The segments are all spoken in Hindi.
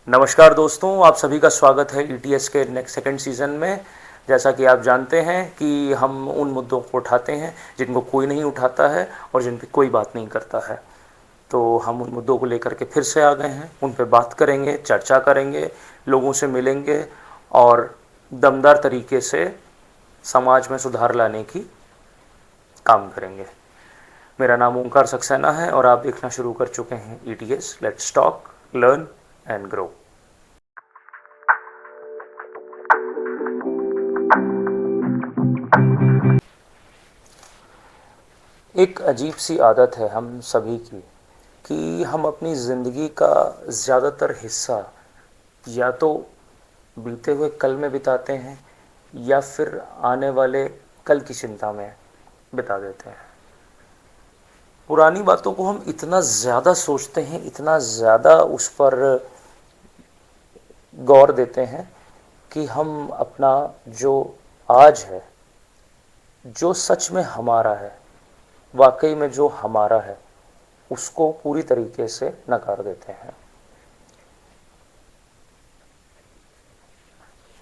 नमस्कार दोस्तों, आप सभी का स्वागत है ईटीएस के नेक्स्ट सेकंड सीज़न में। जैसा कि आप जानते हैं कि हम उन मुद्दों को उठाते हैं जिनको कोई नहीं उठाता है और जिन पे कोई बात नहीं करता है। तो हम उन मुद्दों को लेकर के फिर से आ गए हैं, उन पे बात करेंगे, चर्चा करेंगे, लोगों से मिलेंगे और दमदार तरीके से समाज में सुधार लाने की काम करेंगे। मेरा नाम ओंकार सक्सेना है और आप देखना शुरू कर चुके हैं ETS let's talk, learn and grow. एक अजीब सी आदत है हम सभी की कि हम अपनी ज़िंदगी का ज़्यादातर हिस्सा या तो बीते हुए कल में बिताते हैं या फिर आने वाले कल की चिंता में बिता देते हैं। पुरानी बातों को हम इतना ज़्यादा सोचते हैं, इतना ज़्यादा उस पर गौर देते हैं कि हम अपना जो आज है, जो सच में हमारा है, वाकई में जो हमारा है, उसको पूरी तरीके से नकार देते हैं।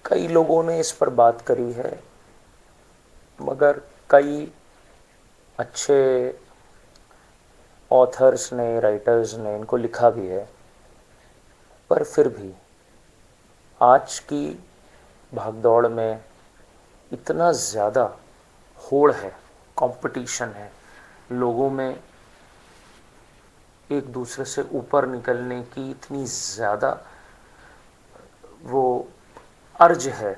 कई लोगों ने इस पर बात करी है, मगर कई अच्छे ऑथर्स ने, राइटर्स ने इनको लिखा भी है, पर फिर भी आज की भागदौड़ में इतना ज़्यादा होड़ है, कंपटीशन है, लोगों में एक दूसरे से ऊपर निकलने की इतनी ज़्यादा वो अर्ज है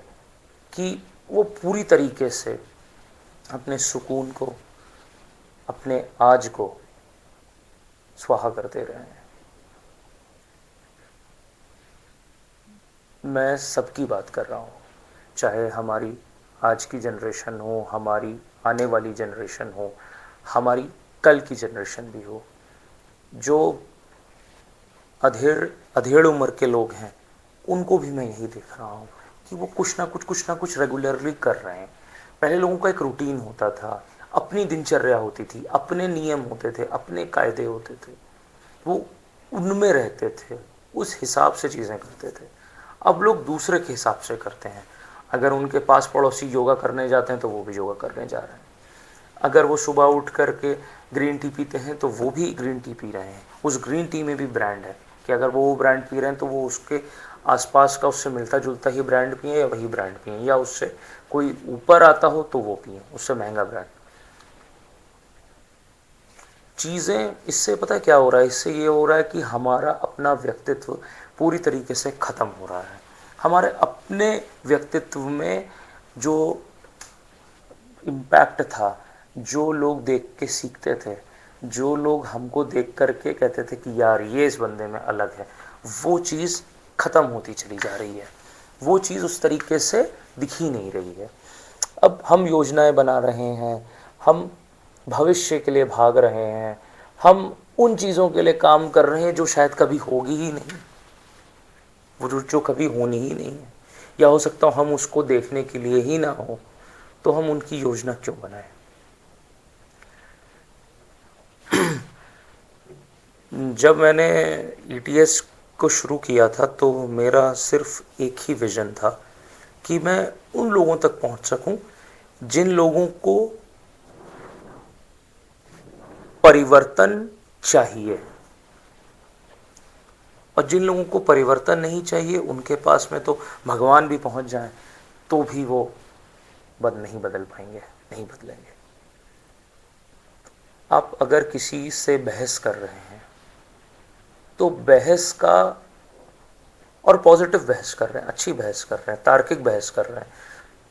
कि वो पूरी तरीके से अपने सुकून को, अपने आज को स्वाहा कर दे रहे हैं। मैं सबकी बात कर रहा हूँ, चाहे हमारी आज की जनरेशन हो, हमारी आने वाली जनरेशन हो, हमारी कल की जनरेशन भी हो। जो अधेड़ उम्र के लोग हैं उनको भी मैं यही देख रहा हूँ कि वो कुछ ना कुछ रेगुलरली कर रहे हैं। पहले लोगों का एक रूटीन होता था, अपनी दिनचर्या होती थी, अपने नियम होते थे, अपने कायदे होते थे, वो उनमें रहते थे, उस हिसाब से चीज़ें करते थे। अब लोग दूसरे के हिसाब से करते हैं। अगर उनके पास पड़ोसी योगा करने जाते हैं तो वो भी योगा करने जा रहे हैं। अगर वो सुबह उठ करके ग्रीन टी पीते हैं तो वो भी ग्रीन टी पी रहे हैं। उस ग्रीन टी में भी ब्रांड है कि अगर वो ब्रांड पी रहे हैं तो वो उसके आसपास का उससे मिलता जुलता ही ब्रांड पिए या वही ब्रांड पिए, या उससे कोई ऊपर आता हो तो वो पिए, उससे महंगा ब्रांड। चीज़ें इससे पता है क्या हो रहा है, इससे ये हो रहा है कि हमारा अपना व्यक्तित्व पूरी तरीके से ख़त्म हो रहा है। हमारे अपने व्यक्तित्व में जो इम्पैक्ट था, जो लोग देख के सीखते थे, जो लोग हमको देख करके कहते थे कि यार ये इस बंदे में अलग है, वो चीज़ ख़त्म होती चली जा रही है। वो चीज़ उस तरीके से दिख ही नहीं रही है। अब हम योजनाएं बना रहे हैं, हम भविष्य के लिए भाग रहे हैं, हम उन चीज़ों के लिए काम कर रहे हैं जो शायद कभी होगी ही नहीं, वो जो कभी होनी ही नहीं है, या हो सकता हो हम उसको देखने के लिए ही ना हो, तो हम उनकी योजना क्यों बनाएं। जब मैंने ईटीएस को शुरू किया था तो मेरा सिर्फ एक ही विज़न था कि मैं उन लोगों तक पहुंच सकूं जिन लोगों को परिवर्तन चाहिए, और जिन लोगों को परिवर्तन नहीं चाहिए उनके पास में तो भगवान भी पहुंच जाए तो भी वो नहीं बदल पाएंगे, नहीं बदलेंगे। आप अगर किसी से बहस कर रहे हैं तो बहस का, और पॉजिटिव बहस कर रहे हैं, अच्छी बहस कर रहे हैं, तार्किक बहस कर रहे हैं,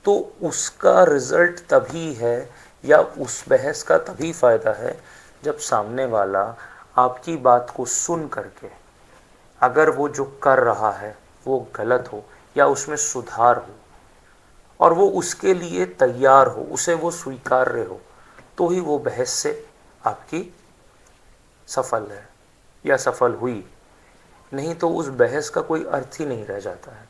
तो उसका रिज़ल्ट तभी है, या उस बहस का तभी फ़ायदा है जब सामने वाला आपकी बात को सुन करके, अगर वो जो कर रहा है वो गलत हो या उसमें सुधार हो और वो उसके लिए तैयार हो, उसे वो स्वीकार्य हो, तो ही वो बहस से आपकी सफल है या सफल हुई। नहीं तो उस बहस का कोई अर्थ ही नहीं रह जाता है,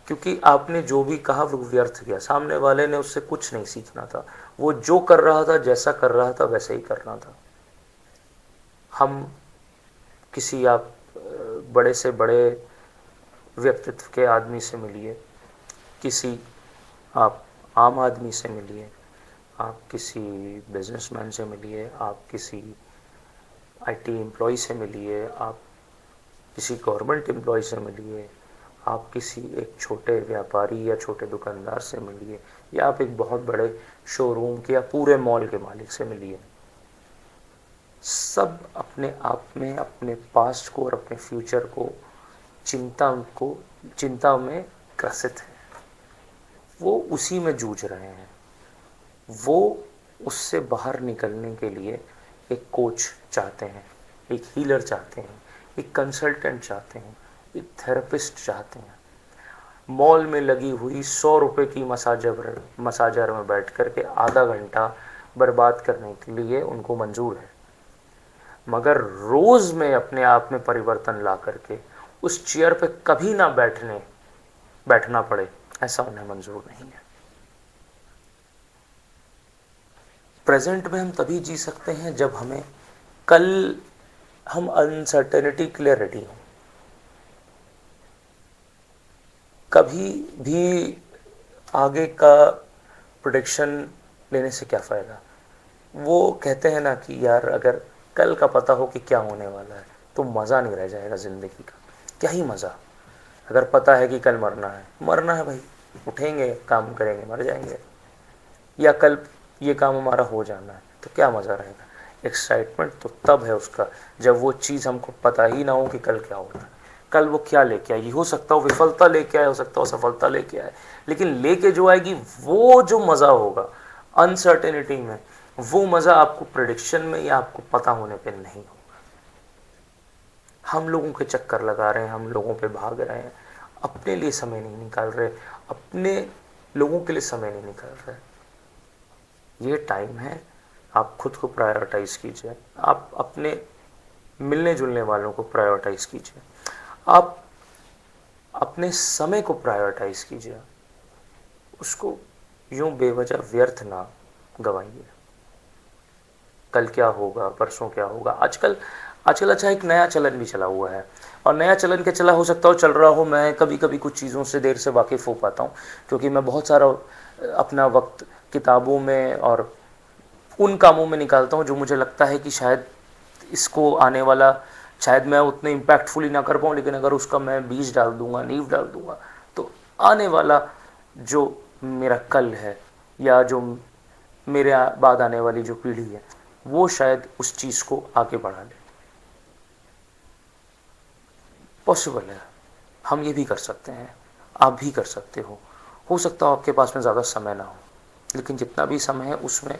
क्योंकि आपने जो भी कहा वो व्यर्थ गया। सामने वाले ने उससे कुछ नहीं सीखना था, वो जो कर रहा था, जैसा कर रहा था वैसे ही करना था। हम किसी आप बड़े से बड़े व्यक्तित्व के आदमी से मिलिए, किसी आप आम आदमी से मिलिए, आप किसी बिजनेसमैन से मिलिए, आप किसी आईटी एम्प्लॉय से मिलिए, आप किसी गवर्नमेंट एम्प्लॉय से मिलिए, आप किसी एक छोटे व्यापारी या छोटे दुकानदार से मिलिए, या आप एक बहुत बड़े शोरूम के या पूरे मॉल के मालिक से मिलिए। सब अपने आप में अपने पास्ट को और अपने फ्यूचर को चिंता में ग्रसित हैं। वो उसी में जूझ रहे हैं। वो उससे बाहर निकलने के लिए एक कोच चाहते हैं, एक हीलर चाहते हैं, एक कंसल्टेंट चाहते हैं, एक थेरेपिस्ट चाहते हैं। मॉल में लगी हुई 100 रुपये की मसाजर में बैठ कर के आधा घंटा बर्बाद करने के लिए उनको मंजूर है, मगर रोज़ में अपने आप में परिवर्तन ला करके उस चेयर पे कभी ना बैठना पड़े, ऐसा उन्हें मंजूर नहीं है। प्रेजेंट में हम तभी जी सकते हैं जब कल हम अनसर्टेनिटी के लिए रेडी हों। कभी भी आगे का प्रेडिक्शन लेने से क्या फ़ायदा। वो कहते हैं ना कि यार अगर कल का पता हो कि क्या होने वाला है तो मज़ा नहीं रह जाएगा ज़िंदगी का। क्या ही मज़ा, अगर पता है कि कल मरना है भाई, उठेंगे, काम करेंगे, मर जाएंगे। या कल ये काम हमारा हो जाना है तो क्या मज़ा रहेगा। एक्साइटमेंट तो तब है उसका जब वो चीज़ हमको पता ही ना हो कि कल क्या होना है, कल वो क्या लेके आएगी। हो सकता हो विफलता लेके आए, हो सकता हो सफलता लेके आए, लेकिन लेके जो आएगी वो जो मज़ा होगा अनसर्टेनिटी में, वो मज़ा आपको प्रेडिक्शन में या आपको पता होने पे नहीं होगा। हम लोगों के चक्कर लगा रहे हैं, हम लोगों पे भाग रहे हैं, अपने लिए समय नहीं निकाल रहे, अपने लोगों के लिए समय नहीं निकाल रहे। ये टाइम है, आप खुद को प्रायोरिटाइज़ कीजिए, आप अपने मिलने जुलने वालों को प्रायोरिटाइज़ कीजिए, आप अपने समय को प्रायोरिटाइज़ कीजिए, उसको यूं बेवजह व्यर्थ ना गवाइए। कल क्या होगा, परसों क्या होगा। आजकल अच्छा एक नया चलन भी चला हुआ है, और नया चलन क्या चला, हो सकता हो चल रहा हो, मैं कभी कभी कुछ चीज़ों से देर से वाकिफ़ हो पाता हूँ क्योंकि मैं बहुत सारा अपना वक्त किताबों में और उन कामों में निकालता हूँ जो मुझे लगता है कि शायद इसको आने वाला, शायद मैं उतने इम्पैक्टफुली ना कर पाऊँ, लेकिन अगर उसका मैं बीज डाल दूँगा, नींव डाल दूँगा, तो आने वाला जो मेरा कल है या जो मेरे बाद आने वाली जो पीढ़ी है वो शायद उस चीज़ को आगे बढ़ा ले। पॉसिबल है, हम ये भी कर सकते हैं, आप भी कर सकते हो सकता हो आपके पास में ज़्यादा समय ना हो, लेकिन जितना भी समय है उसमें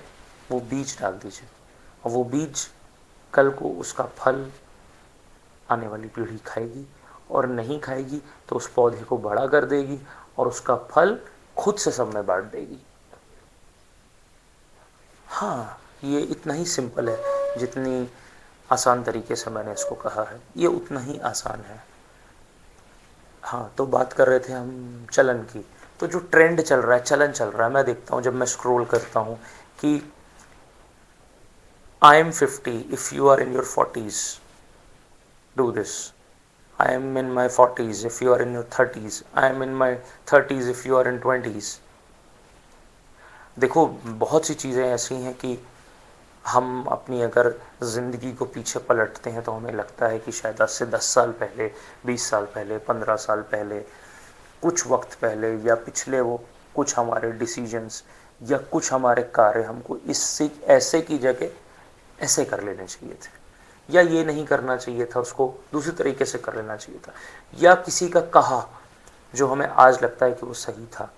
वो बीज डाल दीजिए, और वो बीज कल को उसका फल आने वाली पीढ़ी खाएगी, और नहीं खाएगी तो उस पौधे को बड़ा कर देगी और उसका फल खुद से सब में बांट देगी। हाँ, ये इतना ही सिंपल है, जितनी आसान तरीके से मैंने इसको कहा है ये उतना ही आसान है। हाँ, तो बात कर रहे थे हम चलन की। तो जो ट्रेंड चल रहा है, चलन चल रहा है, मैं देखता हूँ जब मैं स्क्रॉल करता हूँ कि I am 50, if you are in your 40s, do this. I am in my 40s, if you are in your 30s. I am in my 30s, if you are in 20s. देखो, बहुत सी चीज़ें ऐसी हैं कि हम अपनी अगर ज़िंदगी को पीछे पलटते हैं तो हमें लगता है कि शायद आज से 10 साल पहले, 20 साल पहले, 15 साल पहले, कुछ वक्त पहले या पिछले वो कुछ हमारे डिसीजंस या कुछ हमारे कार्य हमको इससे ऐसे की जगह ऐसे कर लेने चाहिए थे, या ये नहीं करना चाहिए था, उसको दूसरी तरीके से कर लेना चाहिए था, या किसी का कहा जो हमें आज लगता है कि वो सही था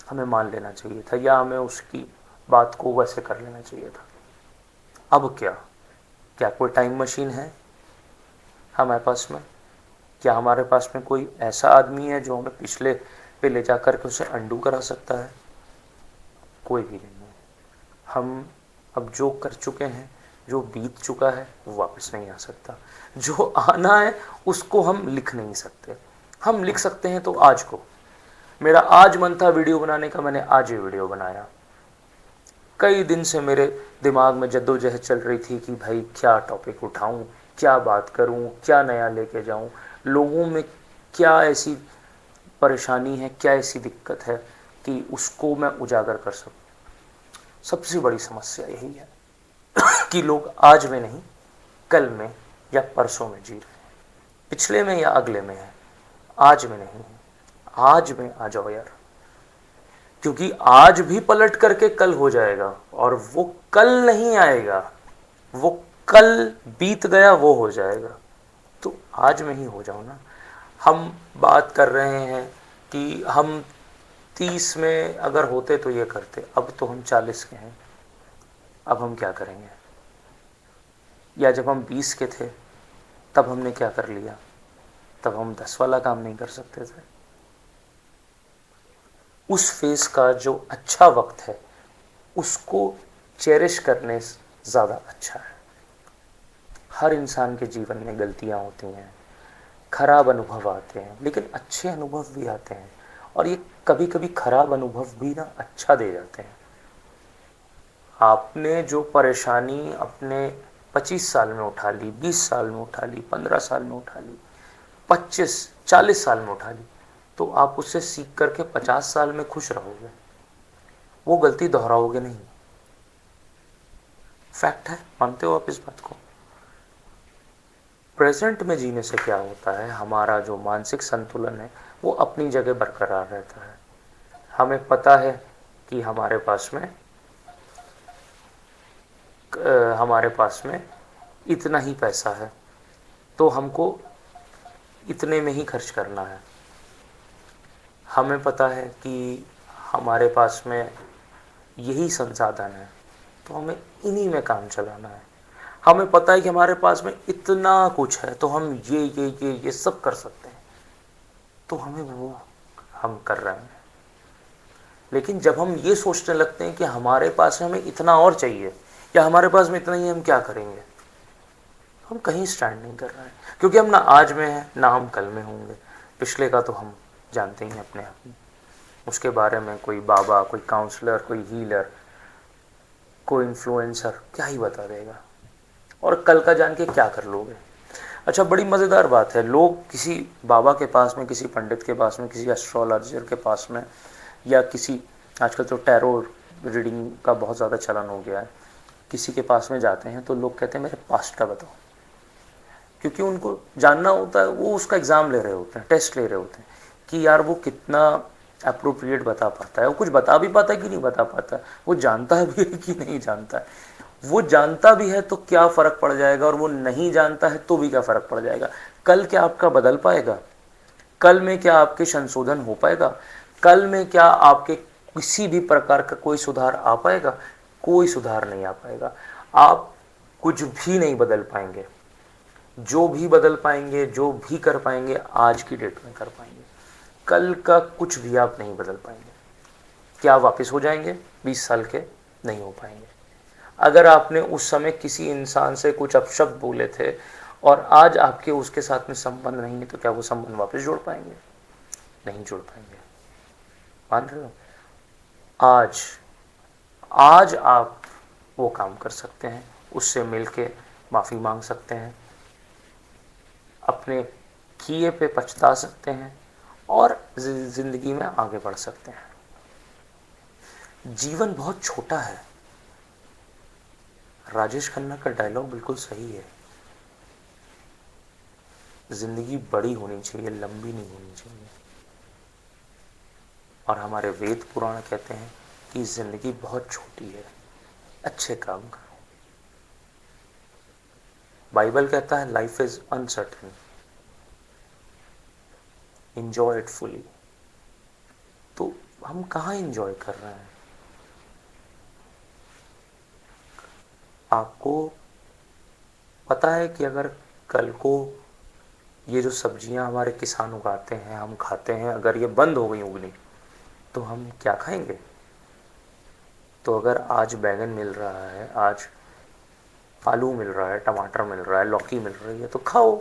हमें मान लेना चाहिए था, या हमें उसकी बात को वैसे कर लेना चाहिए था। अब क्या कोई टाइम मशीन है हमारे पास में? क्या हमारे पास में कोई ऐसा आदमी है जो हमें पिछले पे ले जा कर के उसे अंडू करा सकता है? कोई भी नहीं है। हम अब जो कर चुके हैं, जो बीत चुका है वो वापस नहीं आ सकता, जो आना है उसको हम लिख नहीं सकते। हम लिख सकते हैं तो आज को। मेरा आज मन था वीडियो बनाने का, मैंने आज ही वीडियो बनाया। कई दिन से मेरे दिमाग में जद्दोजहद चल रही थी कि भाई क्या टॉपिक उठाऊं, क्या बात करूं, क्या नया लेके जाऊं, लोगों में क्या ऐसी परेशानी है, क्या ऐसी दिक्कत है कि उसको मैं उजागर कर सकूं। सबसे बड़ी समस्या यही है कि लोग आज में नहीं, कल में या परसों में जी रहे हैं, पिछले में या अगले में है, आज में नहीं है। आज में आ जाओ यार, क्योंकि आज भी पलट करके कल हो जाएगा और वो कल नहीं आएगा, वो कल बीत गया वो हो जाएगा। तो आज में ही हो जाओ ना। हम बात कर रहे हैं कि हम 30 में अगर होते तो ये करते, अब तो हम 40 के हैं, अब हम क्या करेंगे। या जब हम 20 के थे तब हमने क्या कर लिया, तब हम 10 वाला काम नहीं कर सकते थे। उस फेज का जो अच्छा वक्त है उसको चेरिश करने ज़्यादा अच्छा है। हर इंसान के जीवन में गलतियां होती हैं, खराब अनुभव आते हैं, लेकिन अच्छे अनुभव भी आते हैं, और ये कभी कभी खराब अनुभव भी ना अच्छा दे जाते हैं। आपने जो परेशानी अपने 25 साल में उठा ली, 20 साल में उठा ली, 15 साल में उठा ली, 25-40 साल में उठा ली, तो आप उससे सीख करके 50 साल में खुश रहोगे, वो गलती दोहराओगे नहीं। फैक्ट है, मानते हो आप इस बात को। प्रेजेंट में जीने से क्या होता है, हमारा जो मानसिक संतुलन है वो अपनी जगह बरकरार रहता है। हमें पता है कि हमारे पास में इतना ही पैसा है, तो हमको इतने में ही खर्च करना है। हमें पता है कि हमारे पास में यही संसाधन है, तो हमें इन्हीं में काम चलाना है। हमें पता है कि हमारे पास में इतना कुछ है, तो हम ये सब कर सकते हैं, तो हमें वो हम कर रहे हैं। लेकिन जब हम ये सोचने लगते हैं कि हमारे पास में हमें इतना और चाहिए, या हमारे पास में इतना ही, हम क्या करेंगे, हम कहीं स्टैंड नहीं कर रहे हैं, क्योंकि हम ना आज में हैं ना हम कल में होंगे। पिछले का तो हम जानते ही हैं अपने आप में, उसके बारे में कोई बाबा, कोई काउंसलर, कोई हीलर, कोई इन्फ्लुएंसर क्या ही बता देगा, और कल का जान के क्या कर लोगे। अच्छा, बड़ी मज़ेदार बात है, लोग किसी बाबा के पास में, किसी पंडित के पास में, किसी एस्ट्रोलॉजर के पास में, या किसी, आजकल तो टैरो रीडिंग का बहुत ज़्यादा चलन हो गया है, किसी के पास में जाते हैं तो लोग कहते हैं मेरे पास्ट का बताओ, क्योंकि उनको जानना होता है, वो उसका एग्ज़ाम ले रहे होते हैं, टेस्ट ले रहे होते हैं कि यार वो कितना अप्रोप्रिएट बता पाता है, वो कुछ बता भी पाता है कि नहीं बता पाता, वो जानता भी है कि नहीं जानता है। वो जानता भी है तो क्या फ़र्क पड़ जाएगा, और वो नहीं जानता है तो भी क्या फ़र्क पड़ जाएगा। कल क्या आपका बदल पाएगा, कल में क्या आपके संशोधन हो पाएगा, कल में क्या आपके किसी भी प्रकार का कोई सुधार आ पाएगा, कोई सुधार नहीं आ पाएगा। आप कुछ भी नहीं बदल पाएंगे। जो भी बदल पाएंगे, जो भी कर पाएंगे, आज की डेट में कर पाएंगे, कल का कुछ भी आप नहीं बदल पाएंगे। क्या वापस हो जाएंगे 20 साल के? नहीं हो पाएंगे। अगर आपने उस समय किसी इंसान से कुछ अपशब्द बोले थे और आज आपके उसके साथ में संबंध नहीं है, तो क्या वो संबंध वापस जोड़ पाएंगे? नहीं जोड़ पाएंगे। मान रहे हो? आज आज आप वो काम कर सकते हैं, उससे मिलके माफ़ी मांग सकते हैं, अपने किए पे पछता सकते हैं, और ज़िंदगी में आगे बढ़ सकते हैं। जीवन बहुत छोटा है। राजेश खन्ना का डायलॉग बिल्कुल सही है, ज़िंदगी बड़ी होनी चाहिए, लंबी नहीं होनी चाहिए। और हमारे वेद पुराण कहते हैं कि ज़िंदगी बहुत छोटी है, अच्छे काम करो। बाइबल कहता है life is uncertain, enjoy it fully. तो हम कहाँ इंजॉय कर रहे हैं? आपको पता है कि अगर कल को ये जो सब्जियां हमारे किसान उगाते हैं, हम खाते हैं, अगर ये बंद हो गई उगनी, तो हम क्या खाएंगे? तो अगर आज बैगन मिल रहा है, आज आलू मिल रहा है, टमाटर मिल रहा है, लौकी मिल रही है, तो खाओ,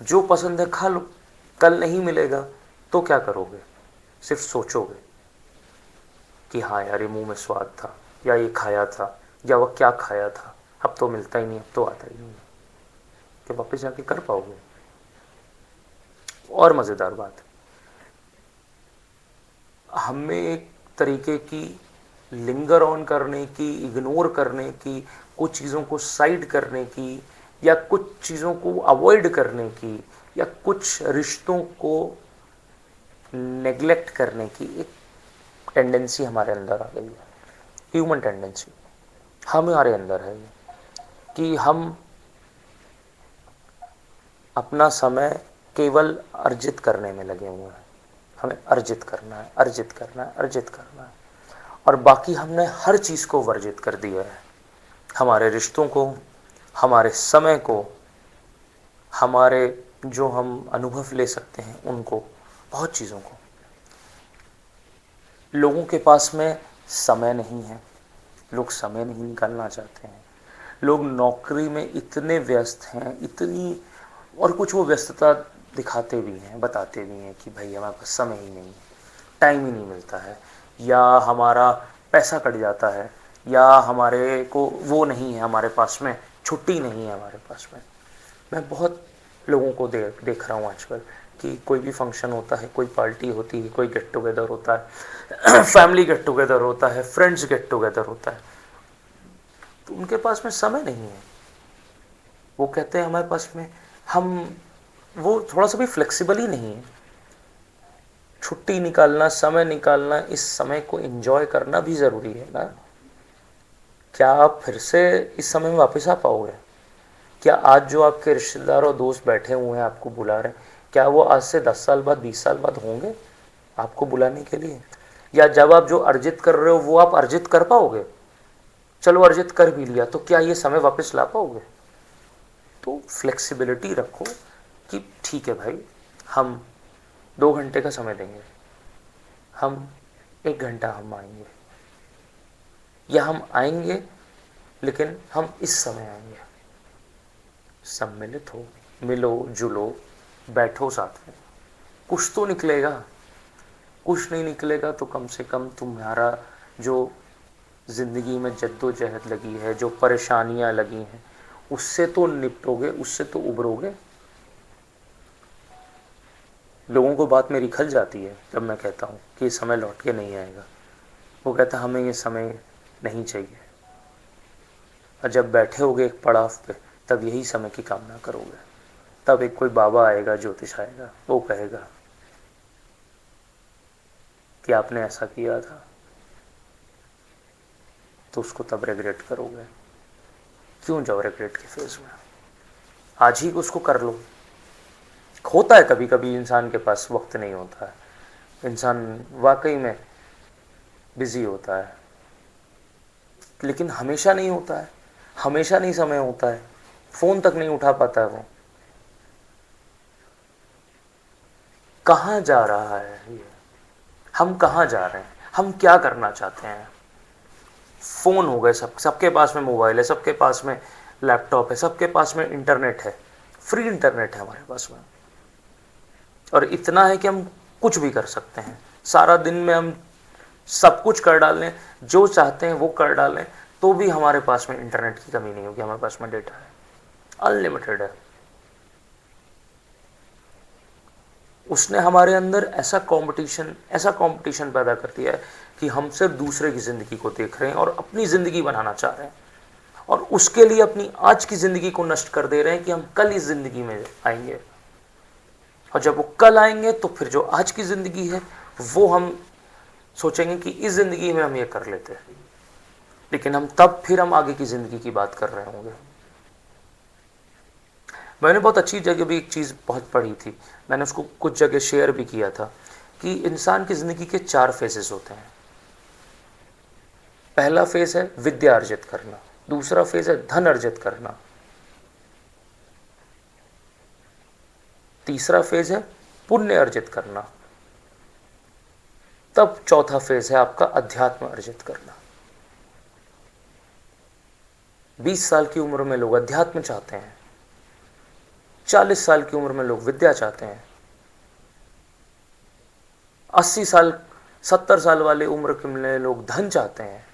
जो पसंद है खा लो। कल नहीं मिलेगा तो क्या करोगे? सिर्फ सोचोगे कि हाँ यार ये मुंह में स्वाद था, या ये खाया था, या वह क्या खाया था, अब तो मिलता ही नहीं, अब तो आता ही नहीं। कि वापस जाके कर पाओगे? और मज़ेदार बात, हमें एक तरीके की लिंगर ऑन करने की, इग्नोर करने की, कुछ चीज़ों को साइड करने की, या कुछ चीज़ों को अवॉइड करने की, या कुछ रिश्तों को नेग्लेक्ट करने की एक टेंडेंसी हमारे अंदर आ गई है, ह्यूमन टेंडेंसी हमारे अंदर है ये, कि हम अपना समय केवल अर्जित करने में लगे हुए हैं। हमें अर्जित करना है, अर्जित करना है, अर्जित करना है, और बाकी हमने हर चीज़ को वर्जित कर दिया है। हमारे रिश्तों को, हमारे समय को, हमारे जो हम अनुभव ले सकते हैं उनको, बहुत चीज़ों को। लोगों के पास में समय नहीं है, लोग समय नहीं निकालना चाहते हैं, लोग नौकरी में इतने व्यस्त हैं, इतनी, और कुछ वो व्यस्तता दिखाते भी हैं, बताते भी हैं कि भाई हमारे पास समय ही नहीं है, टाइम ही नहीं मिलता है, या हमारा पैसा कट जाता है, या हमारे को वो नहीं है, हमारे पास में छुट्टी नहीं है हमारे पास में। मैं बहुत लोगों को देख रहा हूँ आजकल कि कोई भी फंक्शन होता है, कोई पार्टी होती है, कोई गेट टुगेदर होता है, फैमिली गेट टुगेदर होता है, फ्रेंड्स गेट टुगेदर होता है, तो उनके पास में समय नहीं है। वो कहते हैं हमारे पास में, हम वो थोड़ा सा भी फ्लेक्सिबल ही नहीं है। छुट्टी निकालना, समय निकालना, इस समय को एंजॉय करना भी ज़रूरी है ना। क्या आप फिर से इस समय में वापस आ पाओगे? क्या आज जो आपके रिश्तेदार और दोस्त बैठे हुए हैं आपको बुला रहे हैं, क्या वो आज से 10 साल बाद, 20 साल बाद होंगे आपको बुलाने के लिए? या जब आप जो अर्जित कर रहे हो वो आप अर्जित कर पाओगे? चलो अर्जित कर भी लिया, तो क्या ये समय वापस ला पाओगे? तो फ्लेक्सिबिलिटी रखो कि ठीक है भाई, हम 2 घंटे का समय देंगे, हम 1 घंटा हम आएंगे, या हम आएंगे लेकिन हम इस समय आएंगे। सम्मिलित हो, मिलो जुलो, बैठो साथ में, कुछ तो निकलेगा। कुछ नहीं निकलेगा तो कम से कम तुम्हारा जो ज़िंदगी में जद्दोजहद लगी है, जो परेशानियां लगी हैं, उससे तो निपटोगे, उससे तो उबरोगे। लोगों को बात मेरी खल जाती है जब मैं कहता हूँ कि ये समय लौट के नहीं आएगा। वो कहता हमें ये समय नहीं चाहिए, और जब बैठे होगे एक पड़ाव पे तब यही समय की कामना करोगे। तब एक कोई बाबा आएगा, ज्योतिष आएगा, वो कहेगा कि आपने ऐसा किया था, तो उसको तब रिग्रेट करोगे। क्यों जाओ रिग्रेट के फेज में? आज ही उसको कर लो। होता है कभी कभी इंसान के पास वक्त नहीं होता है, इंसान वाकई में बिजी होता है, लेकिन हमेशा नहीं होता है, हमेशा नहीं समय होता है, फ़ोन तक नहीं उठा पाता है वो। कहाँ जा रहा है ये? हम कहाँ जा रहे हैं? हम क्या करना चाहते हैं? फ़ोन हो गए, सबके पास में मोबाइल है, सबके पास में लैपटॉप है, सबके पास में इंटरनेट है, फ्री इंटरनेट है हमारे पास में, और इतना है कि हम कुछ भी कर सकते हैं। सारा दिन में हम सब कुछ कर डालें, जो चाहते हैं वो कर डालें, तो भी हमारे पास में इंटरनेट की कमी नहीं होगी, हमारे पास में डेटा है, अनलिमिटेड है। उसने हमारे अंदर ऐसा कंपटीशन पैदा कर दिया है कि हम सिर्फ दूसरे की ज़िंदगी को देख रहे हैं और अपनी ज़िंदगी बनाना चाह रहे हैं, और उसके लिए अपनी आज की ज़िंदगी को नष्ट कर दे रहे हैं कि हम कल इस ज़िंदगी में आएंगे। और जब वो कल आएंगे तो फिर जो आज की ज़िंदगी है वो हम सोचेंगे कि इस ज़िंदगी में हम ये कर लेते हैं, लेकिन हम आगे की ज़िंदगी की बात कर रहे होंगे। मैंने बहुत अच्छी जगह भी एक चीज़ बहुत पढ़ी थी, मैंने उसको कुछ जगह शेयर भी किया था, कि इंसान की ज़िंदगी के 4 फेजेस होते हैं। पहला फेज़ है विद्या अर्जित करना, दूसरा फेज़ है धन अर्जित करना, तीसरा फेज़ है पुण्य अर्जित करना, तब चौथा फेज़ है आपका अध्यात्म अर्जित करना। 20 साल की उम्र में लोग अध्यात्म चाहते हैं, 40 साल की उम्र में लोग विद्या चाहते हैं, 80 साल 70 साल वाले उम्र के में लोग धन चाहते हैं।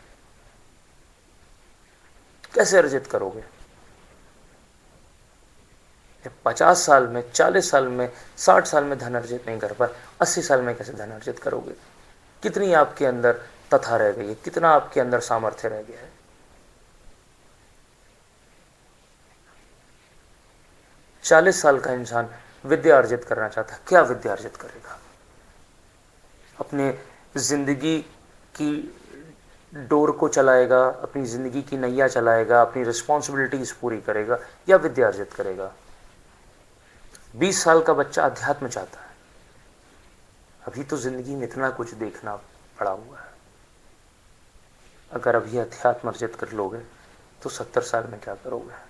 कैसे अर्जित करोगे? 50 साल में, 40 साल में, 60 साल में धन अर्जित नहीं कर पाए, 80 साल में कैसे धन अर्जित करोगे? कितनी आपके अंदर तथा रह गई है, कितना आपके अंदर सामर्थ्य रह गया है? 40 साल का इंसान विद्या अर्जित करना चाहता है, क्या विद्या अर्जित करेगा? अपने जिंदगी की डोर को चलाएगा, अपनी जिंदगी की नैया चलाएगा, अपनी रिस्पॉन्सिबिलिटीज पूरी करेगा, या विद्या अर्जित करेगा? 20 साल का बच्चा अध्यात्म चाहता है, अभी तो जिंदगी में इतना कुछ देखना पड़ा हुआ है, अगर अभी अध्यात्म अर्जित कर लोगे तो 70 साल में क्या करोगे?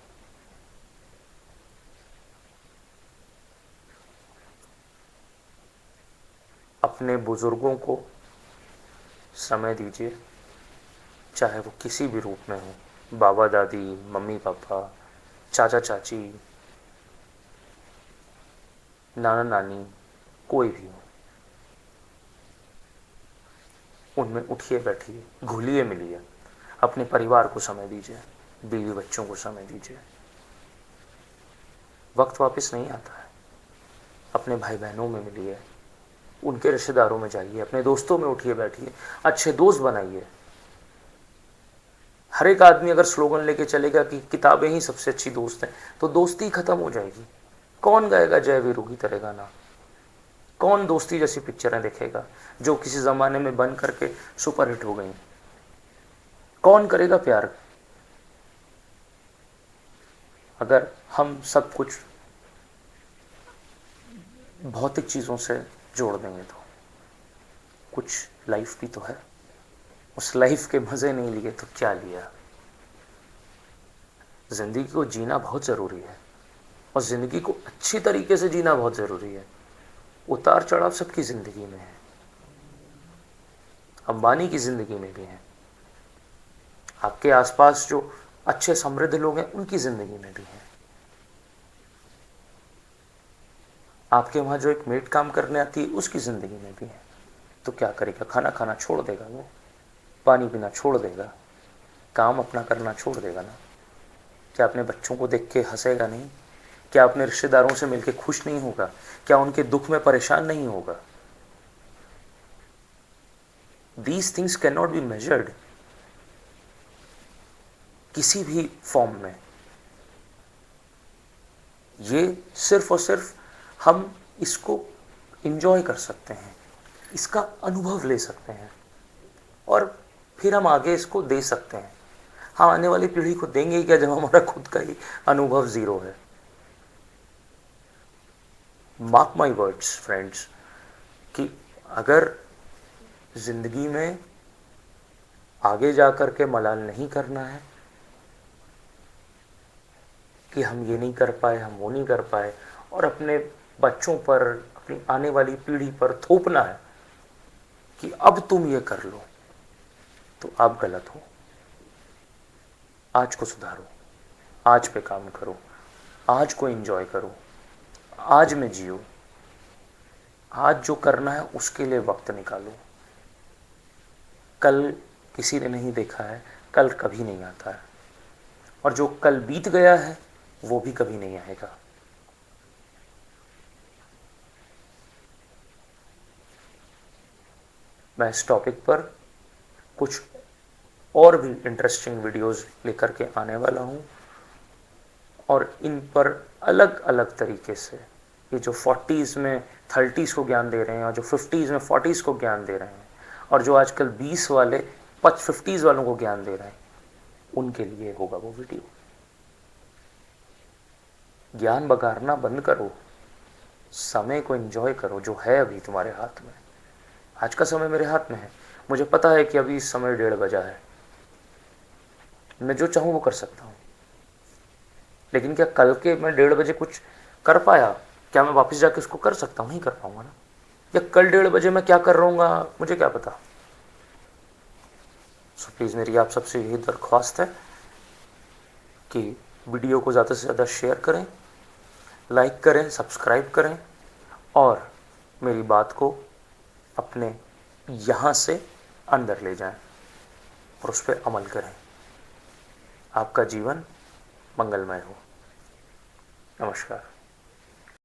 अपने बुजुर्गों को समय दीजिए, चाहे वो किसी भी रूप में हो, बाबा दादी, मम्मी पापा, चाचा चाची, नाना नानी, कोई भी हो, उनमें उठिए बैठिए, घुलिए मिलिए, अपने परिवार को समय दीजिए, बीवी बच्चों को समय दीजिए। वक्त वापस नहीं आता है। अपने भाई बहनों में मिलिए, उनके रिश्तेदारों में जाइए, अपने दोस्तों में उठिए बैठिए, अच्छे दोस्त बनाइए। हर एक आदमी अगर स्लोगन लेके चलेगा कि किताबें ही सबसे अच्छी दोस्त हैं, तो दोस्ती खत्म हो जाएगी। कौन गाएगा जय वीरू की तरह गाना? कौन दोस्ती जैसी पिक्चरें देखेगा जो किसी जमाने में बन करके सुपरहिट हो गई? कौन करेगा प्यार? अगर हम सब कुछ भौतिक चीजों से जोड़ देंगे तो कुछ लाइफ भी तो है। उस लाइफ के मजे नहीं लिए तो क्या लिया? जिंदगी को जीना बहुत जरूरी है, और जिंदगी को अच्छी तरीके से जीना बहुत जरूरी है। उतार चढ़ाव सबकी जिंदगी में है, अंबानी की जिंदगी में भी है, आपके आसपास जो अच्छे समृद्ध लोग हैं उनकी जिंदगी में भी है। आपके वहां जो एक मेड काम करने आती है उसकी जिंदगी में भी है। तो क्या करेगा? खाना खाना छोड़ देगा, वो पानी पीना छोड़ देगा, काम अपना करना छोड़ देगा ना? क्या अपने बच्चों को देख के हंसेगा नहीं? क्या अपने रिश्तेदारों से मिलकर खुश नहीं होगा? क्या उनके दुख में परेशान नहीं होगा? These things cannot be measured किसी भी फॉर्म में। ये सिर्फ और सिर्फ हम इसको इंजॉय कर सकते हैं, इसका अनुभव ले सकते हैं, और फिर हम आगे इसको दे सकते हैं। हाँ, आने वाली पीढ़ी को देंगे ही क्या जब हमारा खुद का ही अनुभव जीरो है। मार्क माई वर्ड्स फ्रेंड्स, कि अगर जिंदगी में आगे जाकर के मलाल नहीं करना है कि हम ये नहीं कर पाए, हम वो नहीं कर पाए, और अपने बच्चों पर, अपनी आने वाली पीढ़ी पर थोपना है कि अब तुम ये कर लो, तो आप गलत हो। आज को सुधारो, आज पे काम करो, आज को एंजॉय करो, आज में जियो, आज जो करना है उसके लिए वक्त निकालो। कल किसी ने नहीं देखा है, कल कभी नहीं आता है, और जो कल बीत गया है वो भी कभी नहीं आएगा। मैं इस टॉपिक पर कुछ और भी इंटरेस्टिंग वीडियोस लेकर के आने वाला हूँ, और इन पर अलग अलग तरीके से, ये जो 40s में 30s को ज्ञान दे रहे हैं, और जो 50s में 40s को ज्ञान दे रहे हैं, और जो आजकल 20 वाले 50s वालों को ज्ञान दे रहे हैं, उनके लिए होगा वो वीडियो। ज्ञान बगाड़ना बंद करो, समय को एंजॉय करो जो है अभी तुम्हारे हाथ में। आज का समय मेरे हाथ में है, मुझे पता है कि अभी इस समय 1:30 बजा है, मैं जो चाहूँ वो कर सकता हूँ। लेकिन क्या कल के मैं 1:30 बजे कुछ कर पाया, क्या मैं वापस जाके उसको कर सकता हूँ? नहीं कर पाऊंगा ना। या कल 1:30 बजे मैं क्या कर रहूँगा मुझे क्या पता। सो प्लीज़ मेरी आप सबसे यही दरख्वास्त है कि वीडियो को ज़्यादा से ज़्यादा शेयर करें, लाइक करें, सब्सक्राइब करें, और मेरी बात को अपने यहाँ से अंदर ले जाएं और उस पर अमल करें। आपका जीवन मंगलमय हो। नमस्कार।